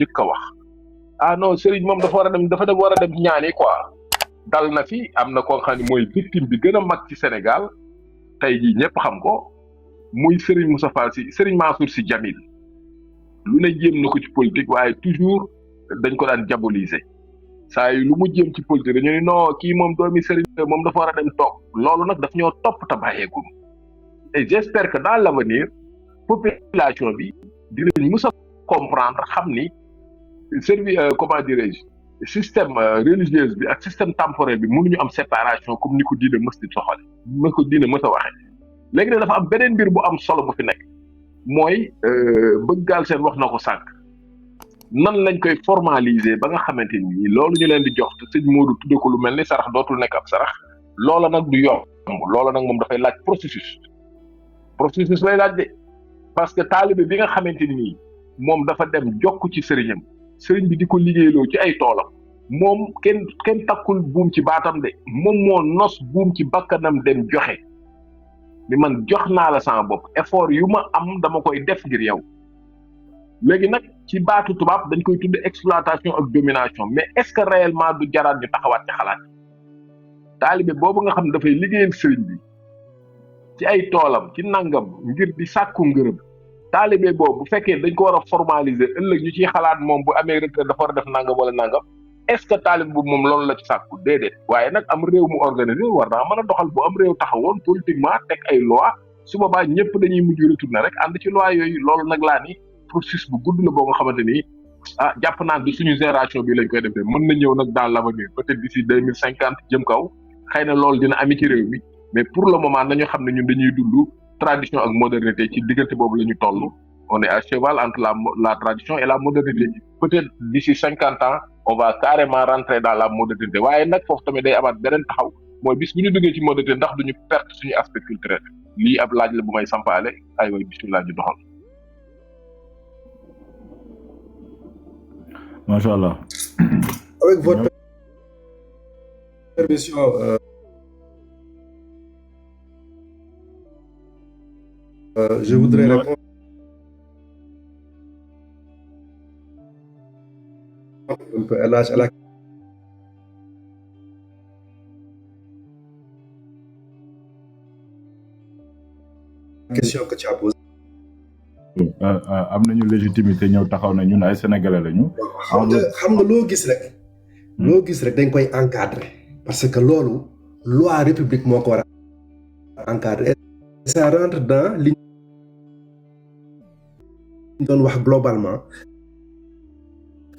jëkk a wax ah non Serigne moom dafa war a dem ñaani quoi dal na fi am na koo xam ne mooy victime bi gën a mag ci Sénégal tey jii ñëpp xam ko muy Serigne Moustapha Sy Serigne Mansour Sy Djamil lu ne jéem na ko ci politique waaye toujours dañ ko daan diaboliser saa yi lu mu jéem ci politique dañu ne non kii moom doomi Serigne moom dafa war a dem toog loolu nag daf ñoo topp te bàyyeegul et j'espère que dans l'avenir population bi dinañ mës a comprendre xam ni comment dirais-je système religieuse bi ak système temporel bi mënuñu am séparation comme ni ko diine mës di soxale ma ko diine mës a waxee léegi nag dafa am beneen mbir bu am solo bu fi nekk mooy bëgg Galsen wax na ko sànq nan lañ koy formaliser ba nga xamante ni loolu ñu leen di jox te sëñ Modou tudde ko lu mel ni sarax dootul nekk ab sarax loola nag du yomb loola nag moom dafay laaj processus lay laaj de parce que taalibe bi nga xamante ni moom dafa dem jokk ci sëriñam sëriñ bi di ko liggéeyloo ci ay toolam moom kenn takkul buum ci baatam de moom moo nos buum ci bakkanam dem joxe ni man jox naa la sama bopp effort yu ma am dama koy def ngir yow léegi nag ci baatu tubaab dañ koy tudde exploitation ak domination mais est-ce que réellement du jaraat ñu taxawaat ci xalaat taalibe boobu nga xam ne dafay liggéeyal sëriñ bi ci ay toolam ci nangam ngir di sàkku ngërëm taalibe boobu bu fekkee dañ ko war a formaliser ëllëg ñu ciy xalaat moom bu amee retraite dafa war a def nangam wala nangam est-ce que taalibe boobu moom loolu la ci sàkku déedéet waaye nag am réew mu organisé war naa mën a doxal bu am réew taxawoon politiquement teg ay loi su boobaa ñëpp dañuy mujj retourner rek ànd ci loi yooyu loolu nag laa ni processus bu gudd la boo nga xamante ni jàpp naa du suñu génération bi lañ koy defee mën na ñëw nag dans l'avenir peut-être d'ici 2050 jëm kaw xëy na loolu dina ami ci réew mi mais pour le moment nañu xam ne ñun dañuy dund tradition ak modernité ci diggante boobu la ñu toll on est à cheval entre la tradition et la modernité peut-être d'ici 50 ans on va carrément rentrer dans la modernité waaye nag foofu tamit day amaat beneen taxaw mooy bis bu ñu duggee ci modernité ndax duñu perte suñu aspect culturel lii ab laaj la bu may sampaale ay way bismillah ñu doxal. Macha Allah. Avec votre permission. Je voudrais répondre un peu à la question que tu as posée. am nañu légitimité ñëw taxaw na ñun ay sénégalais lañu. xam nga loo gis rek. loo gis rek dañ koy encadrer. parce que loolu loi république moo ko war a encadrer. ça rentre dans li ñu doon wax globalement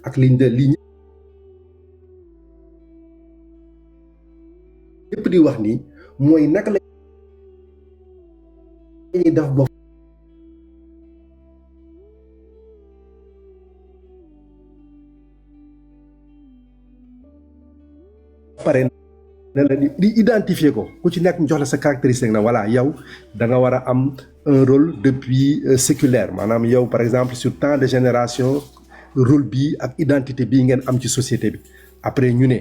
ak liñ de li ñëpp di wax nii mooy naka la ñuy def ba pare ne la di identifier ko ku ci nekk ñu jox la sa caractéristique na voilà yow da nga war a am un rôle depuis séculaire maanaam yow par exemple sur tant de génération rôle bii ak identité bii ngeen am ci société bi après ñu ne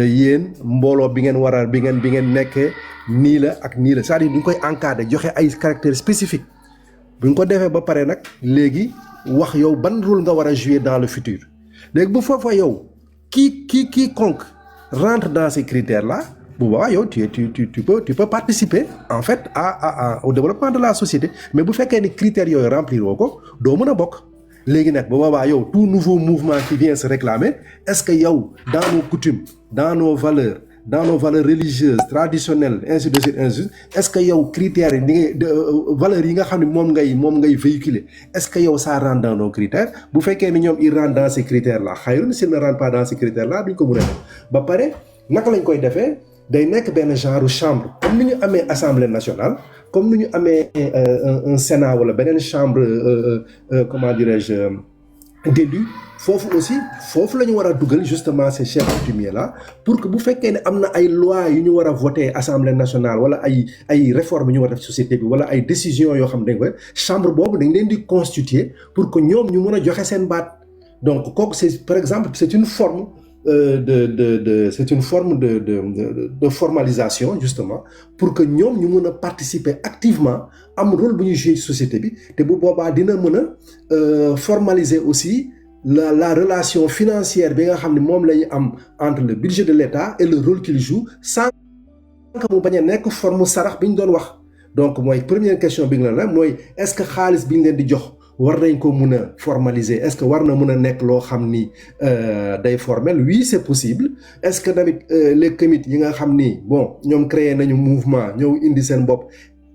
yéen mbooloo bi ngeen war a bi ngeen nekkee nii la ak nii la c'est-à-dire duñ koy encadrer joxe ay caractères spécifiques buñ ko defee ba pare nag léegi wax yow ban rôle nga war a jouer dans le futur léegi bu foofa yow quiconque rentre dans ces critères-là bu boobaa yow tu peux participer en fait au développement de la société mais bu fekkee ni critères yooyu remplir woo ko doo mën a bokk léegi nag bu boobaa yow tout nouveau mouvement qui vient se réclamer est-ce que yow dans nos coutumes dans nos valeurs religieuses traditionnelles ainsi de suite est-ce que yow critères yi valeurs yi nga xam ne moom ngay véhiculer est-ce que yow ça rentre dans nos critères bu fekkee ni ñoom ils rentrent dans ces critères-là xayrun s'ils ne rentrent pas dans ces critères-là duñ ko mën a def ba pare naka lañ koy defee day nekk benn genre chambre comme ni ñu amee assemblée nationale comme ni ñu amee un sénat wala beneen chambre comment dirais-je d'élus foofu aussi foofu la ñu war a dugal justement ces chefs coutumiers là pour que bu fekkee ne am na ay lois yu ñu war a voter assemblée nationale wala ay réformes yu ñu war a def société bi wala ay décisions yoo xam dañ koy chambre boobu dañ leen di constituer pour que ñoom ñu mën a joxe seen baat donc kooku c'est par exemple c'est une forme de formalisation justement pour que ñoom ñu mën a participer activement am rôle bu ñuy jouer ci société bi te bu boobaa dina mën a formaliser aussi la relation financière bi nga xam ne moom la ñu am entre le budget de l'État et le rôle qu'il joue sans que mu bañ a nekk forme sarax bi ñu doon wax. donc mooy première question bi nga la mooy est-ce que xaalis bi ñu leen di jox war nañ ko mun a formaliser est-ce que war na mun a nekk loo xam ni day formel oui c'est possible est-ce que tamit les comités yi nga xam ni bon ñoom créé nañu mouvement ñëw indi seen bopp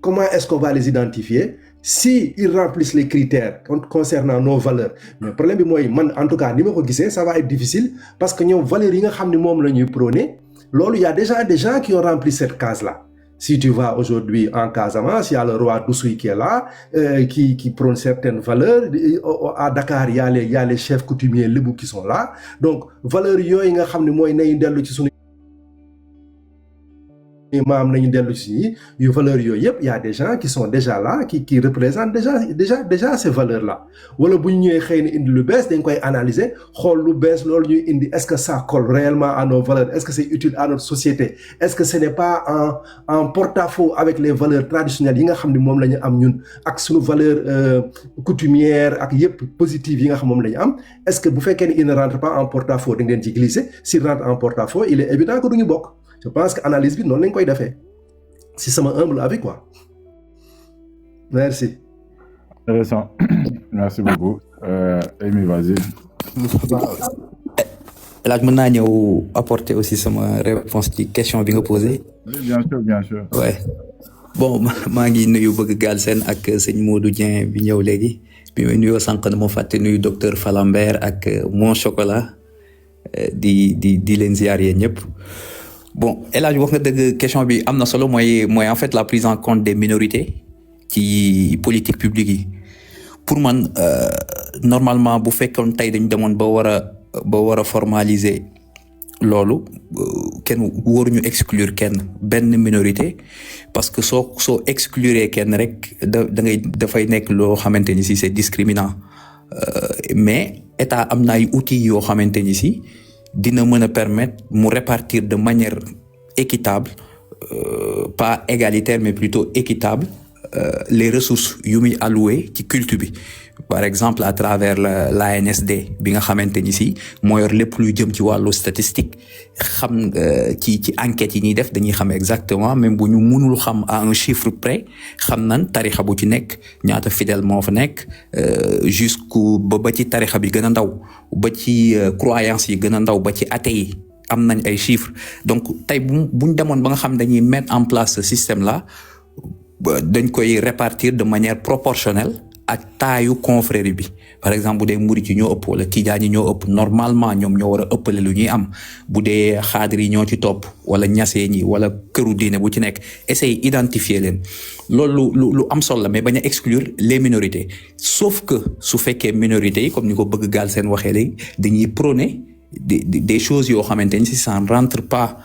comment est-ce qu'on va les identifier si ils remplissent les critères concernant nos valeurs mais problème bi mooy man en tout cas ni ma ko gisee ça va être difficile parce que ñoom valeurs yi nga xam ni moom la ñuy prôner loolu y a déjà des gens qui ont rempli cette case-là. Si tu vas aujourd'hui en Casamance, il y a le roi Doussouy qui est là, qui prône certaines valeurs. À Dakar, il y a les chefs coutumiers Lébou qui sont là. Donc, valeurs yoy nga xamni moy nañu delu ci sunu maam nañu delu ci yu valeurs yoy yep, il y a des gens qui sont déjà là qui représentent déjà ces valeurs là. Wala bu ñu ñëwé xeyna indi lu bees dañ koy analyser, xol lu bees loolu ñuy indi est-ce que ça colle réellement à nos valeurs? Est-ce que c'est utile à notre société? Est-ce que ce n'est pas en porte-à-faux avec les valeurs traditionnelles yi nga xamni mom lañu am ñun ak suñu valeurs coutumières ak yépp positives yi nga xam mom lañu am? Est-ce que bu fekkee ni il ne rentre pas en porte-à-faux da ngeen ci glisser? S'il rentre en porte-à-faux, il est évident que duñu bokk. Je pense que analyse bi noonu lañ koy defee si sama humble avis quoi. Merci. Intéressant. Merci beaucoup. Amy, vas-y. Là, mën naa ñëw apporter aussi sama réponse ci question bi nga posé. Oui, bien sûr. Ouais. Bon, maa ngi nuyu Bëgg Galsen ak sëñ Modou Dieng bi ñëw léegi bi may nuyoo sànq na moo fàtte nuyu docteur Falambert ak Mon Chocolat di leen ziar yéen ñëpp. Bon, El Hadj wax nga dëgg question bi am na solo mooy en fait la prise en compte des minorités ci politique publique yi pour man normalement bu fekkoon tey dañ demoon ba war a formaliser loolu kenn waruñu exclure kenn benn minorité parce que soo exclure kenn rek dafay nekk loo xamante ni si c'est discriminant mais état am na ay outils yoo xamante ni si dina mën a permettre mu répartir de manière équitable pas égalitaire mais plutôt équitable les ressources yu muy alloué ci culte bi par exemple à travers l'ANSD bi nga xamante ni si moo yor lépp luy jëm ci wàllu statistique xam ci enquêtes yi ñuy def dañuy xam exactement même bu ñu mënul xam à un chiffre près xam nan tarixa bu ci nekk ñaata fidèle moo fa nekk jusqu'au ba ci tarixa bi gën a ndaw ba ci croyance yi gën a ndaw ba ci athée yi am nañ ay chiffres donc tey buñ demoon ba nga xam dañuy mettre en place ce système là dañ koy répartir de manière proportionnelle ak taayu confrérie bi par exemple bu dee murit yi ñoo ëpp wala tijaan yi ñoo ëpp normalement ñoom ñoo war a ëppale lu ñuy am bu dee xaadir yi ñoo ci topp wala ñaseen yi wala këru diine bu ci nekk essayer identifier leen loolu lu am solo la mais bañ a exclure les minorités sauf que su fekkee minorités yi comme ni ko Bëgg Galsen waxee léegi dañuy prôner des choses yoo xamante ni si ça ne rentre pas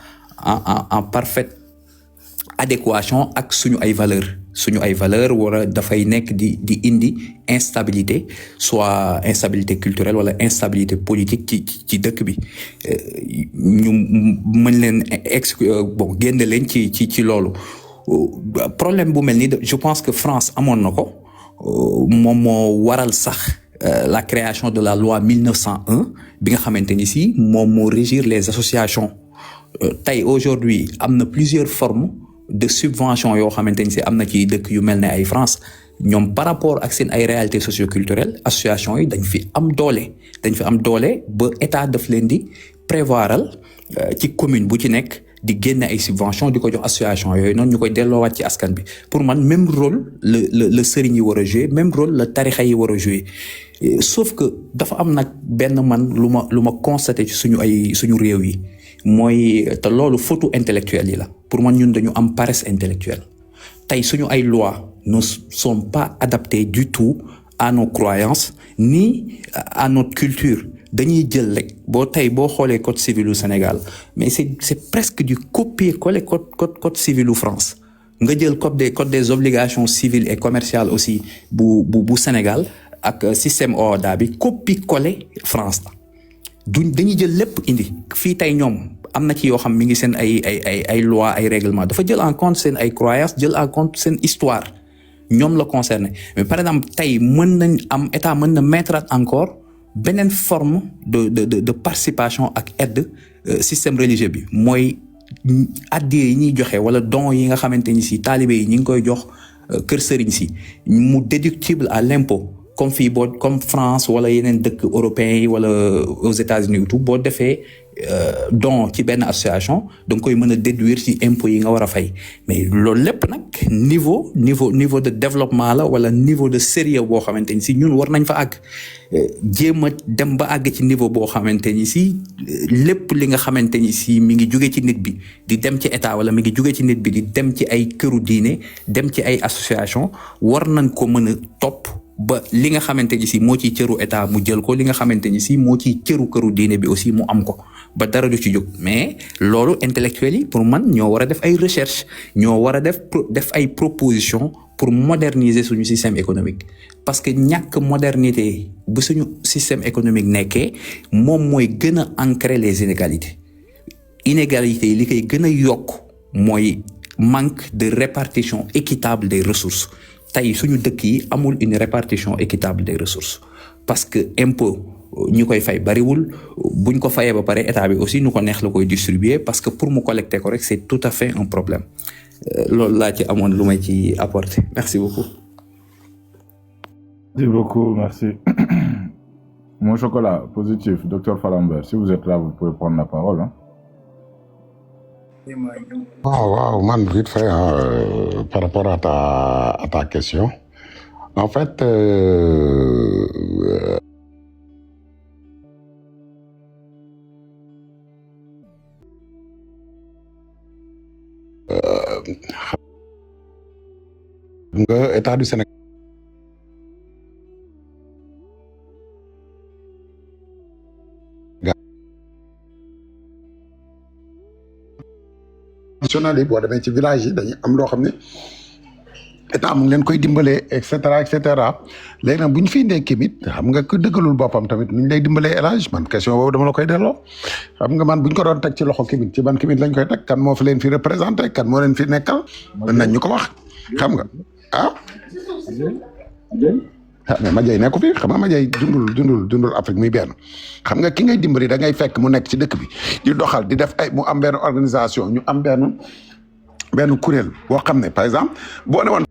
en parfaite adéquation ak suñu ay valeurs wala dafay nekk di indi instabilité soit instabilité culturelle wala instabilité politique ci dëkk bi ñu mën leen génne leen ci loolu problème bu mel ni je pense que France amoon na ko moom moo waral sax la création de la loi 1901 bi nga xamante ni si moom moo régir les associations tey aujourd'hui am na plusieurs formes de subvention yoo xamante ni si am na ci dëkk yu mel ne ay France ñoom par rapport ak seen ay réalités socioculturelles association yi dañ fi am doole ba état daf leen di prévoiral ci commune bu ci nekk di génne ay subvention di ko jox association yooyu noonu ñu koy delloowaat ci askan bi pour man même rôle le sëriñ yi war a jouer même rôle la tarixa yi war a jouer sauf que dafa am nag benn man lu ma constaté ci suñu réew yi mooy te loolu faute intellectuelle yi la pour man ñun dañu am paresse intellectuelle tey suñu ay lois ne sont pas adaptées du tout à nos croyances ni à notre culture dañuy jël rek boo xoolee code civil u Sénégal mais c'est presque du copier-coller code civil u France nga jël code des obligations civiles et commerciales aussi bu Sénégal ak système OHADA bi copier-coller France la dañuy jël lépp indi fii tey ñoom am na ci yoo xam mi ngi seen ay loi ay règlement dafa jël en compte seen ay croyances jël en compte seen histoire ñoom la concerné mais par exemple tey état mën na mettre encore beneen forme de participation ak aide système religieux bi mooy addiye yi ñuy joxe wala don yi nga xamante ni si taalibe yi ñi ngi koy jox kër sëriñ si mu déductible à l'impôt comme fii comme France wala yeneen dëkk européens yi wala aux États-Unis tout boo defee don ci benn association da nga koy mën a déduire ci impôts yi nga war a fay mais loolu lépp nag niveau de développement la wala niveau de sérieux boo xamante ni si ñun war nañ fa àgg jéem a dem ba àgg ci niveau boo xamante ni si lépp li nga xamante ni si mi ngi jóge ci nit bi di dem ci état wala mi ngi jóge ci nit bi di dem ci ay këru diine dem ci ay association war nañ ko mën a topp ba li nga xamante ni si moo ciy cëru état mu jël ko li nga xamante ni si moo ciy cëru këru diine bi aussi mu am ko ba dara du ci jóg mais loolu intellectuels yi pour man ñoo war a def ay recherche ñoo war a def ay proposition pour moderniser suñu système économique parce que ñàkk modernité bu suñu système économique nekkee moom mooy gën a ancrer les inégalités yi li koy gën a yokk mooy manque de répartition équitable des ressources tey suñu dëkk yi amul une répartition équitable des ressources parce que impôt ñu koy fay bariwul buñ ko fayee ba pare état bi aussi nu ko neex la koy distribuer parce que pour mu collecter ko rek c'est tout à fait un problème loolu laa ci amoon lu may ci apporter merci beaucoup. Merci beaucoup, merci. Mon chocolat positif, docteur Falambert, si vous êtes là, vous pouvez prendre la parole. Hein. Wow, man, vite fait, par rapport à ta question. En fait, État du Sénégal national yi boo demee ci village yi dañuy am loo xam ne état mu ngi leen koy dimbalee et cetera léegi nag bu ñu fi indee kimit xam nga ku dëggalul boppam tamit nu ñu lay dimbalee élage man question boobu dama la koy delloo xam nga man bu ñu ko doon teg ci loxo kimit ci ban kimit lañ koy teg kan moo fi leen fi représenté kan moo leen fi nekkal mën nañ ñu ko wax xam nga mais Madiaye nekku fi xam nga Madiaye dundul Afrique muy benn xam nga ki ngay dimbali da ngay fekk mu nekk ci dëkk bi di doxal di def ay mu am benn organisation ñu am benn kuréel boo xam ne par exemple boo ne woon